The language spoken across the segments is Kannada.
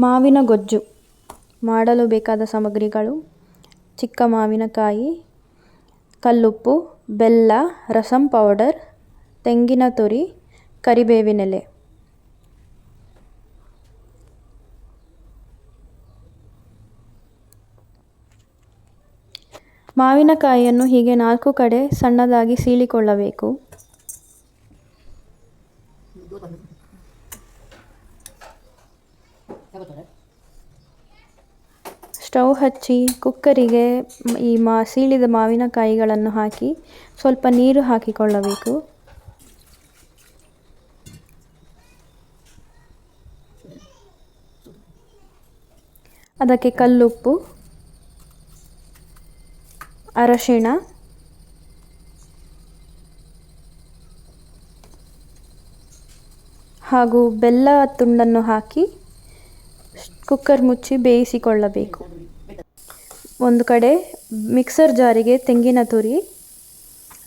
ಮಾವಿನ ಗೊಜ್ಜು ಮಾಡಲು ಬೇಕಾದ ಸಾಮಗ್ರಿಗಳು: ಚಿಕ್ಕ ಮಾವಿನಕಾಯಿ, ಕಲ್ಲುಪ್ಪು, ಬೆಲ್ಲ, ರಸಂ ಪೌಡರ್, ತೆಂಗಿನ ತುರಿ, ಕರಿಬೇವಿನೆಲೆ. ಮಾವಿನಕಾಯಿಯನ್ನು ಹೀಗೆ 4 ಕಡೆ ಸಣ್ಣದಾಗಿ ಸೀಳಿಕೊಳ್ಳಬೇಕು. ಸ್ಟವ್ ಹಚ್ಚಿ ಕುಕ್ಕರಿಗೆ ಈ ಸೀಳಿದ ಮಾವಿನಕಾಯಿಗಳನ್ನು ಹಾಕಿ ಸ್ವಲ್ಪ ನೀರು ಹಾಕಿಕೊಳ್ಳಬೇಕು. ಅದಕ್ಕೆ ಕಲ್ಲುಪ್ಪು, ಅರಶಿಣ, ಹಾಗೂ ಬೆಲ್ಲ ತುಂಡನ್ನು ಹಾಕಿ ಕುಕ್ಕರ್ ಮುಚ್ಚಿ ಬೇಯಿಸಿಕೊಳ್ಳಬೇಕು. ಒಂದು ಕಡೆ ಮಿಕ್ಸರ್ ಜಾರಿಗೆ ತೆಂಗಿನ ತುರಿ,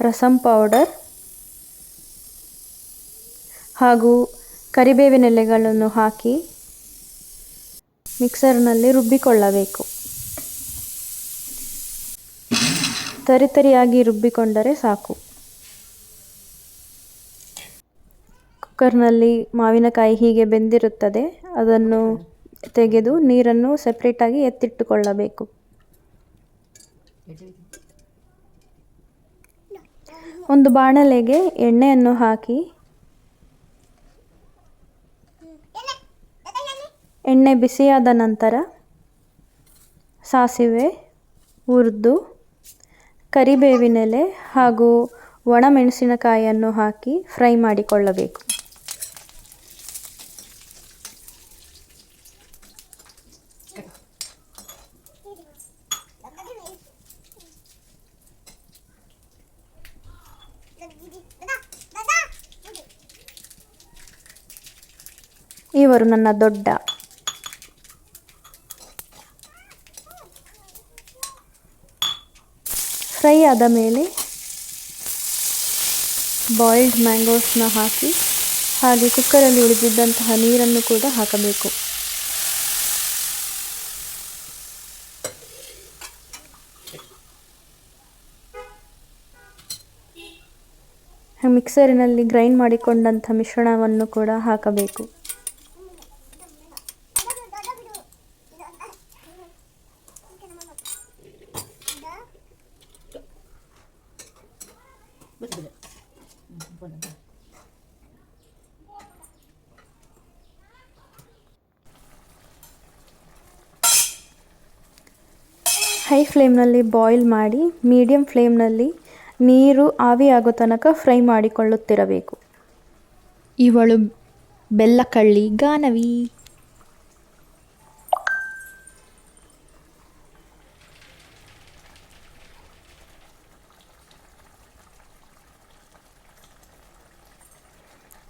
ರಸಂ ಪೌಡರ್ ಹಾಗೂ ಕರಿಬೇವಿನೆಲೆಗಳನ್ನು ಹಾಕಿ ಮಿಕ್ಸರ್ನಲ್ಲಿ ರುಬ್ಬಿಕೊಳ್ಳಬೇಕು. ತರಿತರಿಯಾಗಿ ರುಬ್ಬಿಕೊಂಡರೆ ಸಾಕು. ಕುಕ್ಕರ್ನಲ್ಲಿ ಮಾವಿನಕಾಯಿ ಹೀಗೆ ಬೆಂದಿರುತ್ತದೆ. ಅದನ್ನು ತೆಗೆದು ನೀರನ್ನು ಸೆಪ್ರೇಟಾಗಿ ಎತ್ತಿಟ್ಟುಕೊಳ್ಳಬೇಕು. ಒಂದು ಬಾಣಲೆಗೆ ಎಣ್ಣೆಯನ್ನು ಹಾಕಿ ಎಣ್ಣೆ ಬಿಸಿಯಾದ ನಂತರ ಸಾಸಿವೆ, ಉದ್ದು, ಕರಿಬೇವಿನೆಲೆ ಹಾಗೂ ಒಣಮೆಣಸಿನಕಾಯಿಯನ್ನು ಹಾಕಿ ಫ್ರೈ ಮಾಡಿಕೊಳ್ಳಬೇಕು. ಇವರು ನನ್ನ ದೊಡ್ಡ. ಫ್ರೈ ಆದ ಮೇಲೆ ಬಾಯ್ಲ್ಡ್ ಮ್ಯಾಂಗೋಸ್ನ ಹಾಕಿ ಹಾಗೆ ಕುಕ್ಕರಲ್ಲಿ ಉಳಿದಿದ್ದಂತಹ ನೀರನ್ನು ಕೂಡ ಹಾಕಬೇಕು. ಮಿಕ್ಸರಿನಲ್ಲಿ ಗ್ರೈಂಡ್ ಮಾಡಿಕೊಂಡಂಥ ಮಿಶ್ರಣವನ್ನು ಕೂಡ ಹಾಕಬೇಕು. ಹೈ ಫ್ಲೇಮ್ನಲ್ಲಿ ಬಾಯ್ಲ್ ಮಾಡಿ ಮೀಡಿಯಂ ಫ್ಲೇಮ್ನಲ್ಲಿ ನೀರು ಆವಿಯಾಗೋ ತನಕ ಫ್ರೈ ಮಾಡಿಕೊಳ್ಳುತ್ತಿರಬೇಕು. ಇವಳು ಬೆಲ್ಲಕಳ್ಳಿ ಗಾನವಿ.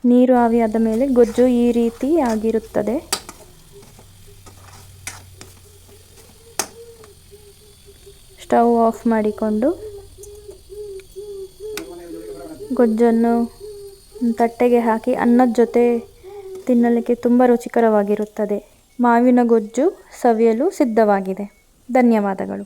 ನೀರು ಆವಿಯಾದ ಮೇಲೆ ಗೊಜ್ಜು ಈ ರೀತಿ ಆಗಿರುತ್ತದೆ. ಸ್ಟವ್ ಆಫ್ ಮಾಡಿಕೊಂಡು ಗೊಜ್ಜನ್ನು ತಟ್ಟೆಗೆ ಹಾಕಿ ಅನ್ನದ ಜೊತೆ ತಿನ್ನಲಿಕ್ಕೆ ತುಂಬ ರುಚಿಕರವಾಗಿರುತ್ತದೆ. ಮಾವಿನ ಗೊಜ್ಜು ಸವಿಯಲು ಸಿದ್ಧವಾಗಿದೆ. ಧನ್ಯವಾದಗಳು.